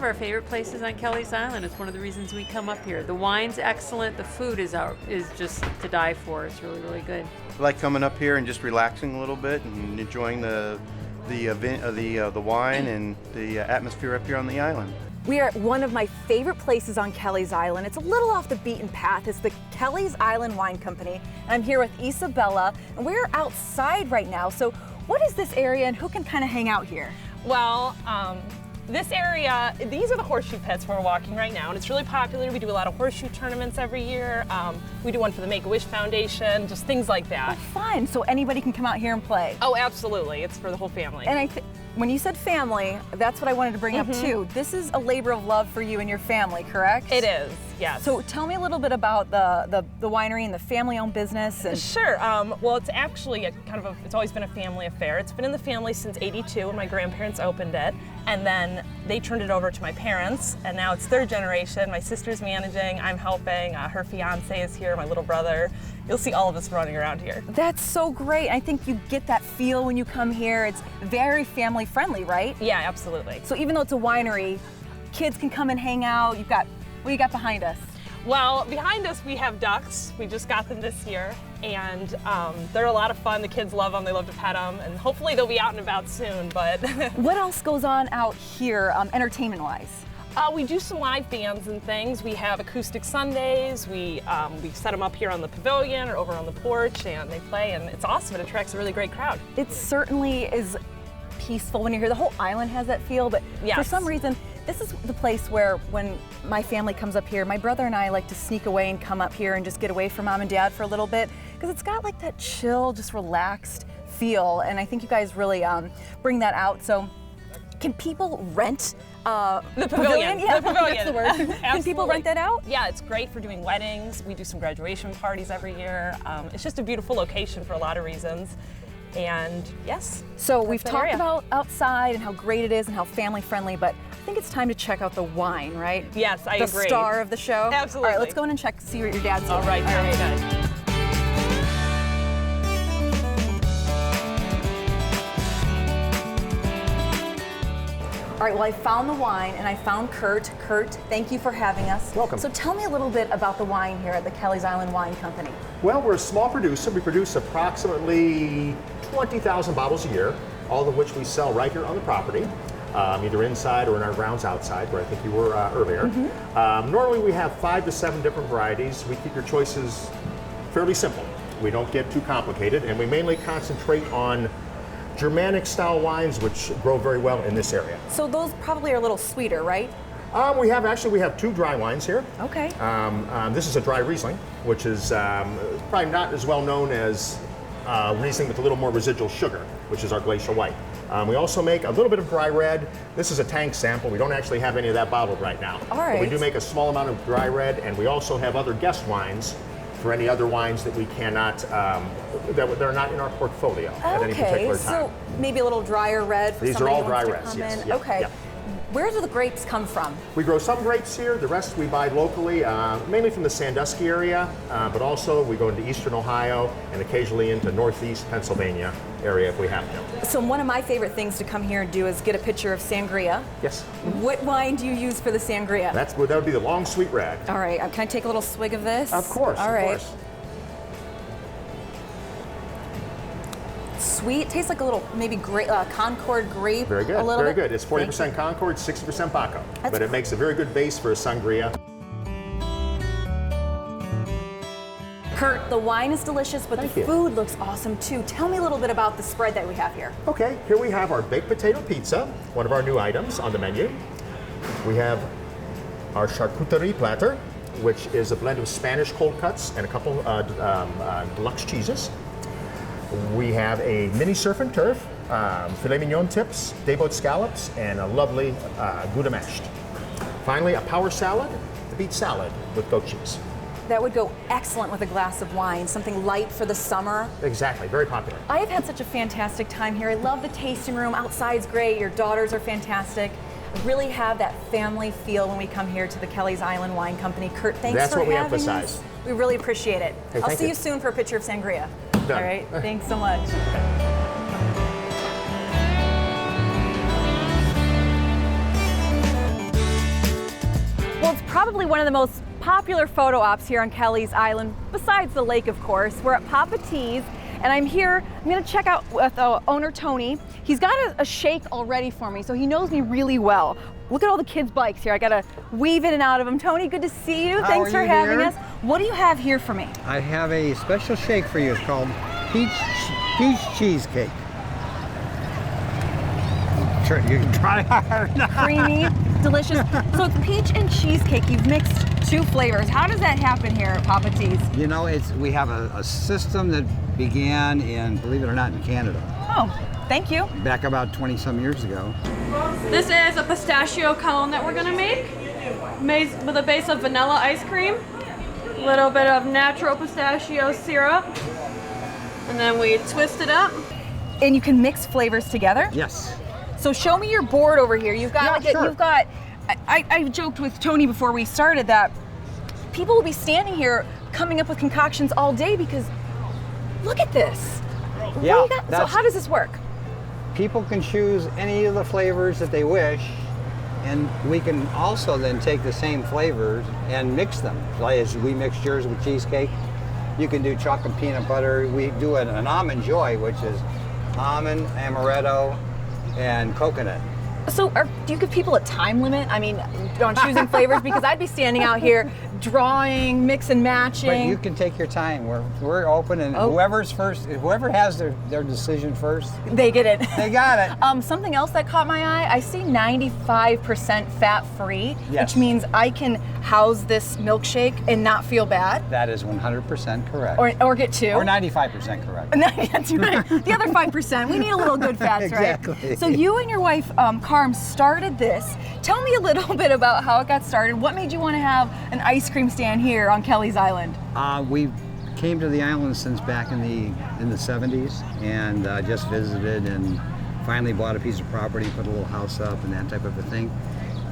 our favorite places on Kelleys Island. It's one of the reasons we come up here. The wine's excellent. The food is just to die for. It's really, really good. I like coming up here and just relaxing a little bit and enjoying the wine and the atmosphere up here on the island. We are at one of my favorite places on Kelleys Island. It's a little off the beaten path. It's the Kelleys Island Wine Company. And I'm here with Isabella, and we're outside right now. So what is this area and who can kind of hang out here? Well, this area, these are the Horseshoe Pits where we're walking right now, and it's really popular. We do a lot of horseshoe tournaments every year. We do one for the Make-A-Wish Foundation, just things like that. Oh, fun. So anybody can come out here and play? Oh, absolutely. It's for the whole family. And when you said family, that's what I wanted to bring up too. This is a labor of love for you and your family, correct? It is, yes. So tell me a little bit about the winery and the family-owned business. And Sure. Well, it's actually it's always been a family affair. It's been in the family since '82 when my grandparents opened it, and then they turned it over to my parents, and now it's third generation. My sister's managing, I'm helping. Her fiance is here, my little brother. You'll see all of us running around here. That's so great. I think you get that feel when you come here. It's very family friendly, right? Yeah, absolutely. So even though it's a winery, kids can come and hang out. What do you got behind us? Well, behind us we have ducks. We just got them this year, and they're a lot of fun. The kids love them. They love to pet them, and hopefully they'll be out and about soon. But what else goes on out here, entertainment-wise? We do some live bands and things. We have acoustic Sundays. We set them up here on the pavilion or over on the porch, and they play, and it's awesome. It attracts a really great crowd. It certainly is peaceful when you're here. The whole island has that feel, but yes. For some reason, this is the place where when my family comes up here, my brother and I like to sneak away and come up here and just get away from mom and dad for a little bit, because it's got like that chill, just relaxed feel, and I think you guys really bring that out. So can people rent the pavilion? Yeah, the pavilion. That's the word. Can people rent that out? Yeah, it's great for doing weddings. We do some graduation parties every year. It's just a beautiful location for a lot of reasons. And yes. So we've talked about outside and how great it is and how family friendly, but I think it's time to check out the wine, right? Yes, I agree. The star of the show. Absolutely. All right, let's go in and check to see what your dad's doing. All right, good. All right, well, I found the wine and I found Kurt. Kurt, thank you for having us. Welcome. So tell me a little bit about the wine here at the Kelleys Island Wine Company. Well, we're a small producer. We produce approximately 20,000 bottles a year, all of which we sell right here on the property, either inside or in our grounds outside, where I think you were earlier. Normally we have 5 to 7 different varieties. We keep your choices fairly simple. We don't get too complicated, and we mainly concentrate on Germanic style wines, which grow very well in this area. So those probably are a little sweeter, right? We have 2 dry wines here. Okay. This is a dry Riesling, which is probably not as well known as Riesling with a little more residual sugar, which is our Glacier White. We also make a little bit of dry red. This is a tank sample. We don't actually have any of that bottled right now. All right. But we do make a small amount of dry red, and we also have other guest wines for any other wines that we cannot, that are not in our portfolio at any particular time. So maybe a little drier red for These are somebody all who wants dry to reds, come yes. in. Yeah, okay. yeah. Where do the grapes come from? We grow some grapes here. The rest we buy locally, mainly from the Sandusky area, but also we go into eastern Ohio and occasionally into northeast Pennsylvania area if we have to. So one of my favorite things to come here and do is get a picture of Sangria. Yes. What wine do you use for the Sangria? That would be the long sweet red. All right, can I take a little swig of this? Of course, All right. of course. Sweet, tastes like a little maybe Concord grape. Very good, a little very bit. good. It's 40% Concord, 60% Baco. That's But it makes a very good base for a Sangria. Kurt, the wine is delicious, but Thank the you. food looks awesome too. Tell me a little bit about the spread that we have here. Okay, here we have our baked potato pizza, one of our new items on the menu. We have our charcuterie platter, which is a blend of Spanish cold cuts and a couple deluxe cheeses. We have a mini surf and turf, filet mignon tips, day-boat scallops, and a lovely Gouda mashed. Finally, a power salad, the beet salad with goat cheese. That would go excellent with a glass of wine, something light for the summer. Exactly, very popular. I have had such a fantastic time here. I love the tasting room. Outside's great. Your daughters are fantastic. Really have that family feel when we come here to the Kelleys Island Wine Company. Kurt, thanks That's for what we having emphasize. us. We really appreciate it. Hey, I'll thank see you. you soon for a picture of Sangria. Done. All right, thanks so much. probably one of the most popular photo ops here on Kelleys Island, besides the lake, of course. We're at Papa T's, and I'm here. I'm gonna check out with owner Tony. He's got a shake already for me, so he knows me really well. Look at all the kids' bikes here. I gotta weave in and out of them. Tony, good to see you. Thanks for having us. What do you have here for me? I have a special shake for you. It's called peach cheesecake. You can try hard. Creamy, delicious. So it's peach and cheesecake. You've mixed two flavors. How does that happen here at Papa T's? You know, we have a system that began in, believe it or not, in Canada. Oh, thank you. Back about 20-some years ago. This is a pistachio cone that we're gonna make, made with a base of vanilla ice cream, a little bit of natural pistachio syrup, and then we twist it up. And you can mix flavors together? Yes. So show me your board over here. You've got Yeah, sure. I joked with Tony before we started that people will be standing here coming up with concoctions all day because look at this. Yeah, What do you got? So how does this work? People can choose any of the flavors that they wish, and we can also then take the same flavors and mix them. Like as we mix yours with cheesecake, you can do chocolate peanut butter. We do an almond joy, which is almond, amaretto, and coconut. So do you give people a time limit? I mean, on choosing flavors? Because I'd be standing out here drawing, mix and matching. But you can take your time. We're open, and whoever's first, whoever has their decision first, they get it. they got it. Something else that caught my eye, I see 95% fat-free, Yes. which means I can house this milkshake and not feel bad. That is 100% correct. Or get two. Or 95% correct. No, that's right. The other 5%, we need a little good fats, right? Exactly. So you and your wife, Carm, started this. The a little bit about how it got started. What made you want to have an ice cream stand here on Kelleys Island? We came to the island since back in the 70s, and just visited, and finally bought a piece of property, put a little house up, and that type of a thing.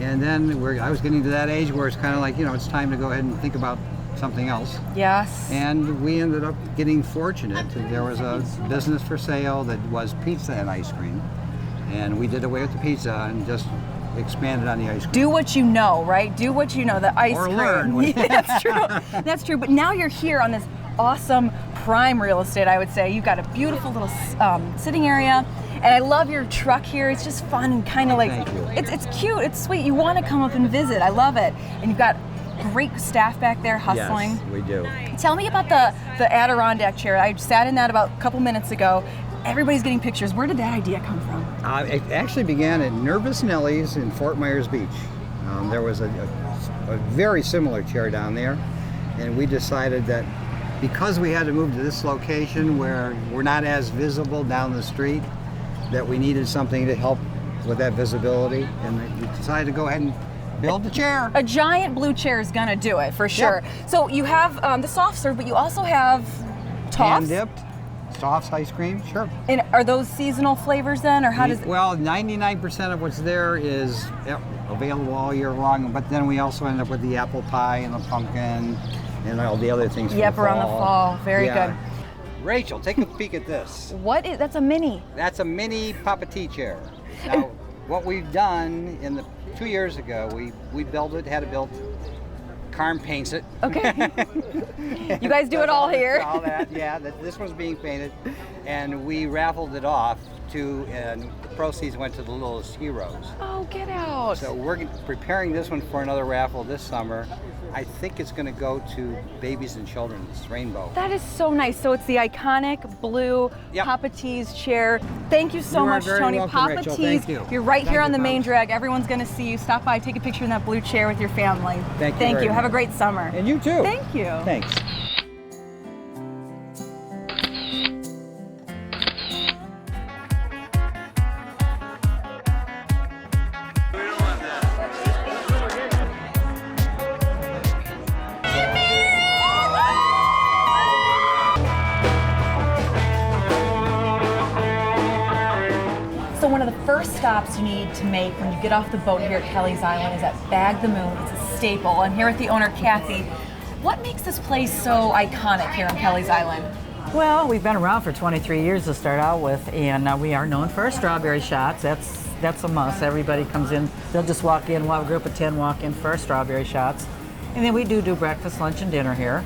And then I was getting to that age where it's kind of like, it's time to go ahead and think about something else. Yes. And we ended up getting fortunate. There was a business for sale that was pizza and ice cream, and we did away with the pizza and just expanded on the ice cream. Do what you know, right? Do what you know, the ice Or cream. learn. Yeah, that's true. That's true. But now you're here on this awesome prime real estate, I would say. You've got a beautiful little sitting area. And I love your truck here. It's just fun and kind of like, Thank you. it's cute, it's sweet. You want to come up and visit. I love it. And you've got great staff back there hustling. Yes, we do. Tell me about the Adirondack chair. I sat in that about a couple minutes ago. Everybody's getting pictures. Where did that idea come from? It actually began at Nervous Nellie's in Fort Myers Beach. There was a very similar chair down there, and we decided that because we had to move to this location where we're not as visible down the street, that we needed something to help with that visibility, and we decided to go ahead and build the chair. A giant blue chair is gonna do it for sure. Yep. So you have the soft serve, but you also have toffs. Hand-dipped, Soft's ice cream, sure. And are those seasonal flavors then, or how does? Well, 99% of what's there is available all year long, but then we also end up with the apple pie and the pumpkin and all the other things. Yep, for the around the fall. Very good. Rachel, take a peek at this. What is? That's a mini. That's a mini Papa T chair. Now, what we've done 2 years ago, we built it, had it built. Carm paints it. Okay. You guys do it all here. All that, yeah. This one's being painted, and we raffled it off and the proceeds went to the Littlest Heroes. Oh, get out. So we're preparing this one for another raffle this summer. I think it's going to go to Babies and Children's Rainbow. That is so nice. So it's the iconic blue Yep. Papa T's chair. Thank you so You are much, very Tony. welcome, Papa Rachel. T's. Thank you. You're right Thank here you, on the main Pop. drag. Everyone's going to see you. Stop by, take a picture in that blue chair with your family. Thank you Thank very you. Have a much. great summer. And you too. Thank you. Thanks. So one of the first stops you need to make when you get off the boat here at Kelleys Island is at Bag the Moon. It's a staple. And here with the owner, Kathy, what makes this place so iconic here on Kelleys Island? Well, we've been around for 23 years to start out with, and we are known for our strawberry shots. That's That's a must. Everybody comes in. They'll just walk in. We'll have a group of 10 walk in for our strawberry shots. And then we do breakfast, lunch, and dinner here.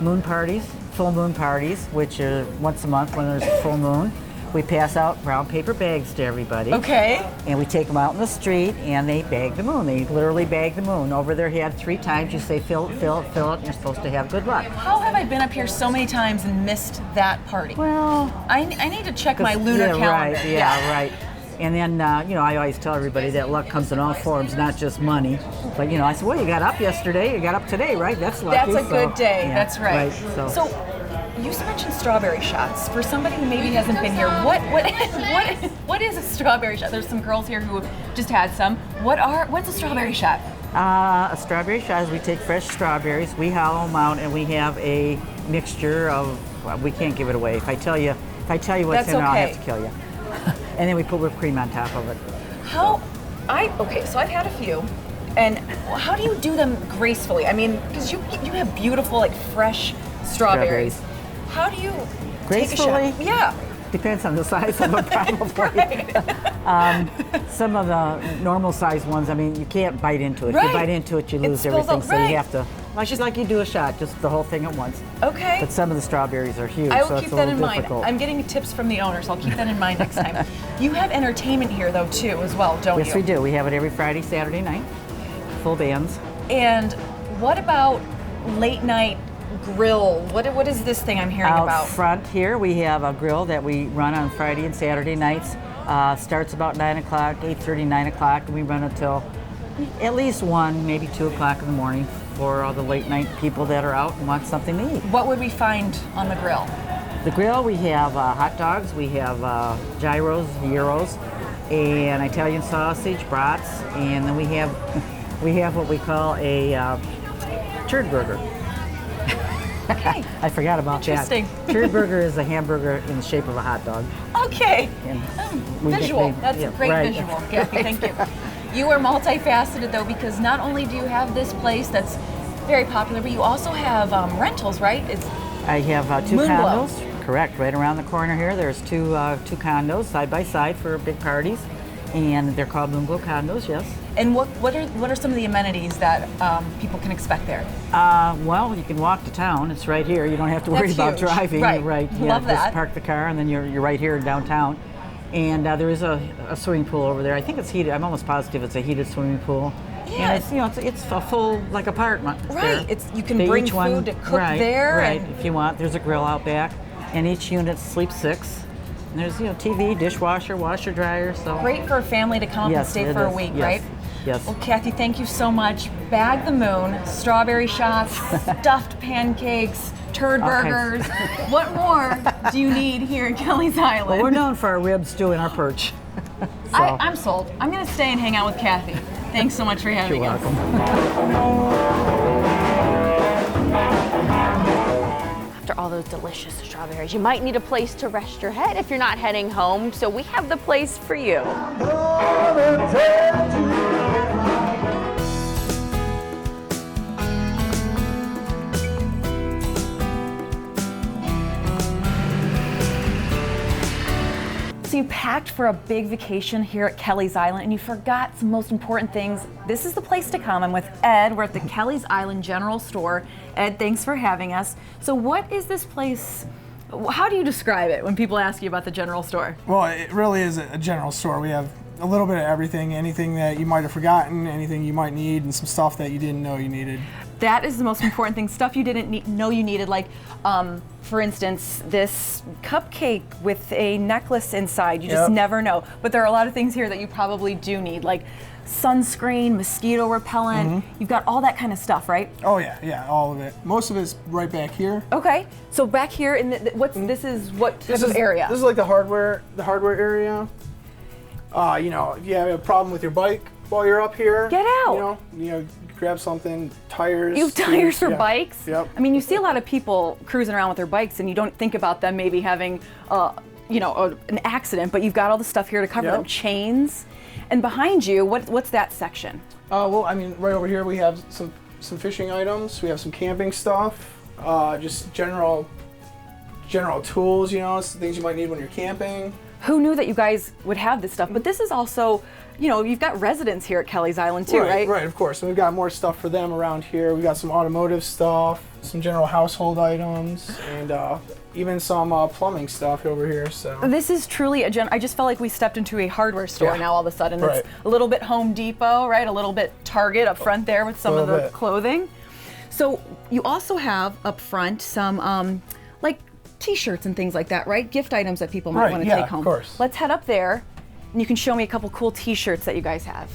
Moon parties, full moon parties, which are once a month when there's a full moon. We pass out brown paper bags to everybody. Okay. And we take them out in the street and they bag the moon. They literally bag the moon over their head 3 times. You say fill it, fill it, fill it, and you're supposed to have good luck. How have I been up here so many times and missed that party? Well, I need to check my lunar yeah, calendar. Right, yeah, right. And then, I always tell everybody that luck comes in all forms, not just money. But, I said, well, you got up yesterday, you got up today, right? That's lucky. That's a good day. Yeah, That's right. So you mentioned strawberry shots. For somebody who maybe hasn't been here, what is a strawberry shot? There's some girls here who have just had some. What's a strawberry shot? A strawberry shot is we take fresh strawberries, we hollow them out, and we have a mixture of, well, we can't give it away. If I tell you what's That's in it, I'll have okay. to kill you. And then we put whipped cream on top of it. So I've had a few. And how do you do them gracefully? I mean, because you have beautiful, like, fresh strawberries. How do you Gracefully? take a shot? Yeah. Depends on the size of them, probably. Right. Some of the normal size ones, I mean, you can't bite into it. If Right. you bite into it, you lose spills everything. out, So right. you have to, like you do a shot, just the whole thing at once. Okay. But some of the strawberries are huge, I so will it's keep a that little in mind. difficult. I'm getting tips from the owner, so I'll keep that in mind next time. You have entertainment here, though, too, as well, don't you? Yes, we do. We have it every Friday, Saturday night. Full bands. And what about late night grill? What is this thing I'm hearing Out about? front here, we have a grill that we run on Friday and Saturday nights. Starts about 9 o'clock, 8:30, 9 o'clock, and we run until at least 1, maybe 2 o'clock in the morning for all the late night people that are out and want something to eat. What would we find on the grill? The grill, we have hot dogs, we have gyros, gyros, and Italian sausage, brats, and then we have what we call a turd burger. Okay. I forgot about that. Interesting. Turd burger is a hamburger in the shape of a hot dog. Okay. And we Visual. nicknamed- That's yeah, a great right. visual. Kathy, thank you. You are multifaceted, though, because not only do you have this place that's very popular, but you also have rentals, right? I have 2 Moonglow. condos. Correct. Right around the corner here, there's two condos side by side for big parties, and they're called Moonglow condos. Yes. And what are some of the amenities that people can expect there? Well, you can walk to town. It's right here. You don't have to worry That's about huge. driving. Right. Yeah, Love that. Just park the car, and then you're right here in downtown. And there is a swimming pool over there. I think it's heated. I'm almost positive it's a heated swimming pool. Yeah. And it's a full like apartment. Right. there. You can They bring each one- food to cook right, there. Right. and- If you want, there's a grill out back, and each unit sleeps 6. And there's TV, dishwasher, washer, dryer. So Great for a family to come up and Yes, stay it for a is. week, Yes. right? Yes. Well, Kathy, thank you so much. Bag the moon, strawberry shots, stuffed pancakes, turd All burgers. What more do you need here at Kelleys Island? Well, we're known for our ribs too and our perch. So, I'm sold. I'm going to stay and hang out with Kathy. Thanks so much for having you're us. welcome. After all those delicious strawberries, you might need a place to rest your head if you're not heading home, so we have the place for you. So you packed for a big vacation here at Kelleys Island and you forgot some most important things. This is the place to come. I'm with Ed. We're at the Kelleys Island General Store. Ed, thanks for having us. So what is this place? How do you describe it when people ask you about the general store? Well, it really is a general store. We have a little bit of everything, anything that you might have forgotten, anything you might need, and some stuff that you didn't know you needed. That is the most important thing. Stuff you didn't know you needed, like, for instance, this cupcake with a necklace inside. You just never know. But there are a lot of things here that you probably do need, like sunscreen, mosquito repellent. You've got all that kind of stuff, right? Oh yeah, all of it. Most of it's right back here. Okay. So back here in this is what type of area? This is like the hardware area. If you have a problem with your bike while you're up here, Get out. Grab something, tires. You have tires for yeah. bikes? Yep. I mean, you see a lot of people cruising around with their bikes and you don't think about them maybe having, an accident, but you've got all the stuff here to cover them. Chains. And behind you, what's that section? Right over here we have some fishing items. We have some camping stuff, just general tools, things you might need when you're camping. who knew that you guys would have this stuff? But this is also, you know, you've got residents here at Kelleys Island too, right? Right, of course. And we've got more stuff for them around here. We've got some automotive stuff, some general household items, and even some plumbing stuff over here. So this is truly I just felt like we stepped into a hardware store now all of a sudden. Right. It's a little bit Home Depot, right? A little bit Target up front there with some of the clothing. So you also have up front some like t-shirts and things like that, right? Gift items that people might want to take home. Of course. Let's head up there and you can show me a couple cool t-shirts that you guys have.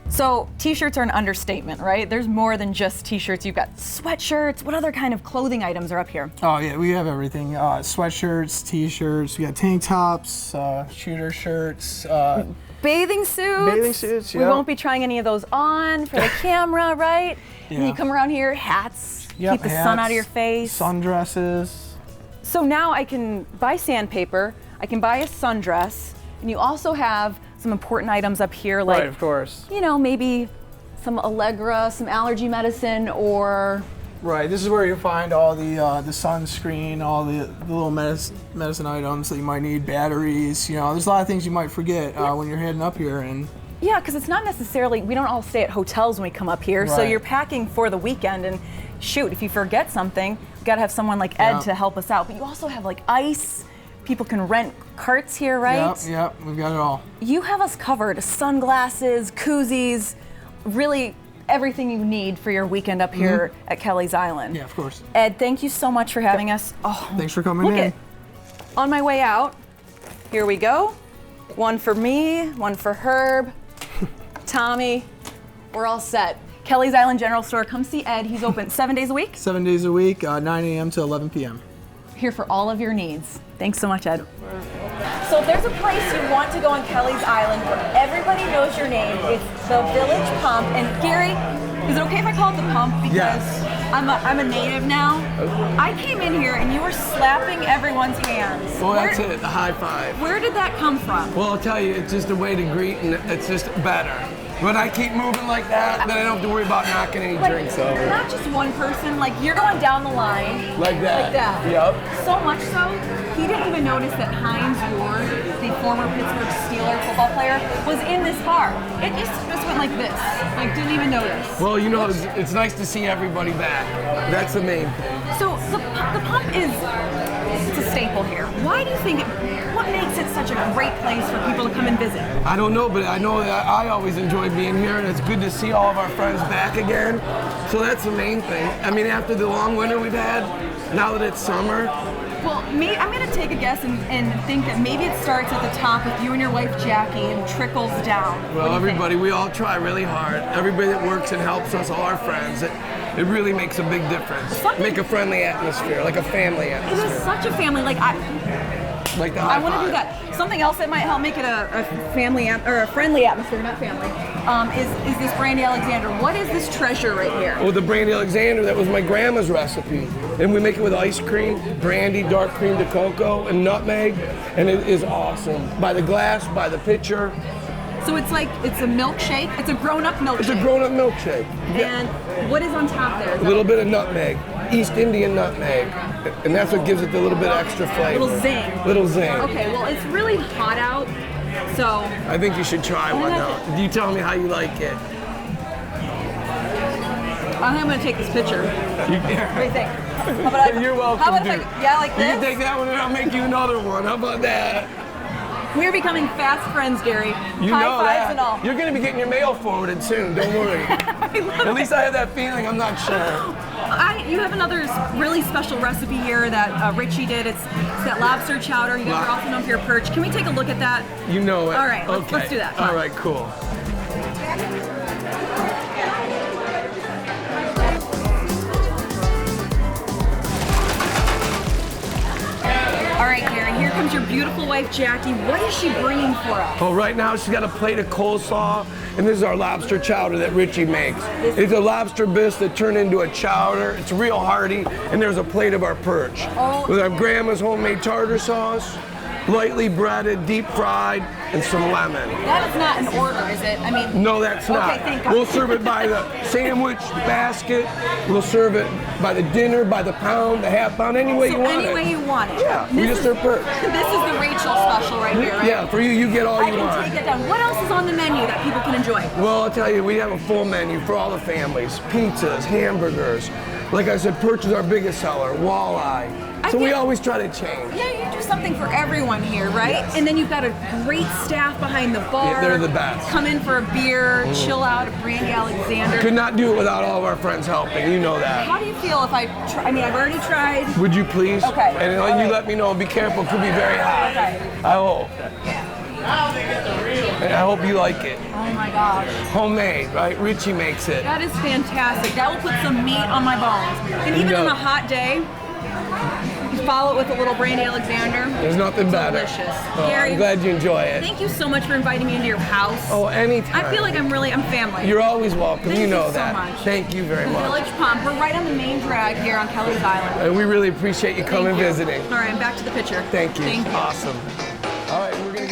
So t-shirts are an understatement, right? There's more than just t-shirts. You've got sweatshirts. What other kind of clothing items are up here? Oh yeah, we have everything. Sweatshirts, t-shirts, we got tank tops, shooter shirts. Bathing suits. Bathing suits, We won't be trying any of those on for the camera, right? Yeah. And you come around here, hats, keep the sun out of your face. Sundresses. So now I can buy sandpaper, I can buy a sundress, and you also have some important items up here like, Right, of course. you know, maybe some Allegra, some allergy medicine, or... Right, this is where you find all the sunscreen, all the little medicine items that you might need, batteries, you know, there's a lot of things you might forget when you're heading up here. And yeah, because it's not necessarily, we don't all stay at hotels when we come up here, so you're packing for the weekend, and shoot, if you forget something, you gotta have someone like Ed to help us out. But you also have like ice, people can rent carts here, right? Yep, we've got it all. You have us covered, sunglasses, koozies, really everything you need for your weekend up here at Kelleys Island. Yeah, of course. Ed, thank you so much for having us. Oh, thanks for coming look in. It. On my way out, here we go. One for me, one for Herb, Tommy. We're all set. Kelleys Island General Store, come see Ed. He's open 7 days a week? 7 days a week, 9 a.m. to 11 p.m. Here for all of your needs. Thanks so much, Ed. So if there's a place you want to go on Kelleys Island where everybody knows your name, it's the Village Pump. And Gary, is it okay if I call it the Pump? Because I'm a native now. I came in here and you were slapping everyone's hands. Well, that's it, the high five. Where did that come from? Well, I'll tell you, it's just a way to greet, and it's just better. When I keep moving like that, then I don't have to worry about knocking any drinks over. Not just one person, like you're going down the line. Like that. Like that. Yep. So much so, he didn't even notice that Hines Ward, the former Pittsburgh Steelers football player, was in this bar. It just went like this. Like, didn't even notice. Well, you know, it's nice to see everybody back. That's the main thing. So the Pump is, it's a staple here. Why do you think what makes it such a great place for people to come and visit? I don't know, but I know that I always enjoy being here, and it's good to see all of our friends back again. So that's the main thing. I mean, after the long winter we've had, now that it's summer. Well, I'm going to take a guess and think that maybe it starts at the top with you and your wife Jackie and trickles down. Well, everybody, we all try really hard. Everybody that works and helps us, all our friends, it really makes a big difference. Make a friendly atmosphere, like a family atmosphere. It is such a family, like I want to do that. Something else that might help make it a family or a friendly atmosphere, not family, is this Brandy Alexander. What is this treasure right here? Oh, the Brandy Alexander, that was my grandma's recipe. And we make it with ice cream, brandy, dark cream de cocoa, and nutmeg, and it is awesome. By the glass, by the pitcher. So it's like, it's a milkshake, it's a grown-up milkshake. It's a grown-up milkshake. And what is on top there? A little bit of nutmeg, East Indian nutmeg. And that's what gives it the little bit extra flavor. Little zing. Little zing. Okay, well, it's really hot out, so. I think you should try one now. You tell me how you like it. I think I'm gonna take this picture. What do you think? How about You're welcome, how about if like this? You can take that one and I'll make you another one. How about that? We're becoming fast friends, Gary. You High know fives that. and all. You're going to be getting your mail forwarded soon. Don't worry. At least I have that feeling. I'm not sure. You have another really special recipe here that Richie did. It's that lobster chowder. You guys are also known for your perch. Can we take a look at that? You know it. All right, let's do that. All right, cool. All right, Gary, here comes your beautiful wife, Jackie. What is she bringing for us? Oh, right now she's got a plate of coleslaw, and this is our lobster chowder that Richie makes. It's a lobster bisque that turned into a chowder. It's real hearty, and there's a plate of our perch with our grandma's homemade tartar sauce, lightly breaded, deep fried, and some lemon. That is not an order, is it? I mean, No, that's not. Okay, thank God. We'll serve it by the sandwich, basket. We'll serve it by the dinner, by the pound, the half pound, any way you want it. Any way you want it. Yeah, we just serve perks. This is the Rachel special right here, right? Yeah, for you, you get all I you can want. take it down. What else is on the menu that people can enjoy? Well, I'll tell you, we have a full menu for all the families. Pizzas, hamburgers. Like I said, perch is our biggest seller, walleye. So we always try to change. Yeah, you do something for everyone here, right? Yes. And then you've got a great staff behind the bar. Yeah, they're the best. Come in for a beer, chill out at Brandy Alexander. Could not do it without all of our friends helping, you know that. How do you feel if I try? I mean, I've already tried. Would you please? Okay. And you let me know, be careful, it could be very hot. Okay. I hope. And I hope you like it. Oh my gosh. Homemade, right? Richie makes it. That is fantastic. That will put some meat on my bones. And even on a hot day, you follow it with a little Brandy Alexander. There's nothing better. Delicious. Oh, Gary, I'm glad you enjoy it. thank you so much for inviting me into your house. Oh, anytime. I feel like I'm family. You're always welcome. Thank you know you so that. much. Thank you very The much. Village Pump. We're right on the main drag here on Kelleys Island. And we really appreciate you coming Thank you. visiting. All right, I'm back to the picture. Thank you. Thank you. Awesome. All right, we're gonna